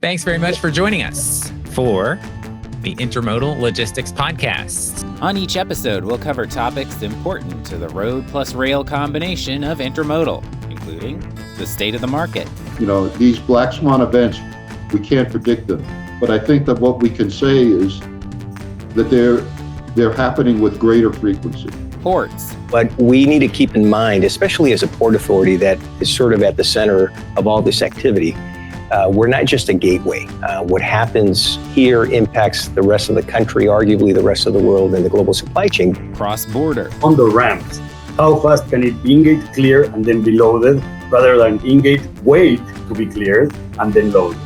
Thanks very much for joining us for the Intermodal Logistics Podcast. On each episode, we'll cover topics important to the road plus rail combination of intermodal, including the state of the market. You know, these black swan events, we can't predict them. But I think that what we can say is that they're happening with greater frequency. Ports. But we need to keep in mind, especially as a port authority that is sort of at the center of all this activity, we're not just a gateway. What happens here impacts the rest of the country, arguably the rest of the world and the global supply chain. Cross-border. On the ramps, how fast can it ingate, clear, and then be loaded, rather than ingate, wait to be cleared, and then load?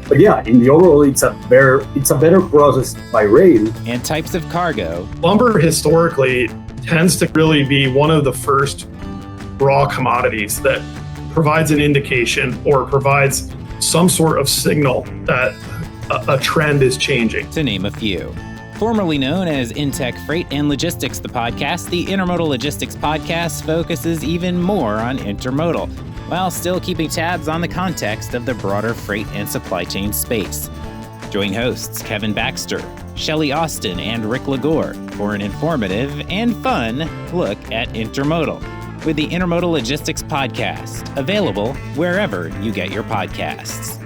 But yeah, in the overall, it's a better process by rail. And types of cargo. Lumber historically tends to really be one of the first raw commodities that provides an indication or provides some sort of signal that a trend is changing. To name a few. Formerly known as Intech Freight and Logistics, the podcast, the Intermodal Logistics Podcast focuses even more on intermodal, while still keeping tabs on the context of the broader freight and supply chain space. Join hosts Kevin Baxter, Shelley Austin, and Rick Lagore for an informative and fun look at intermodal with the Intermodal Logistics Podcast, available wherever you get your podcasts.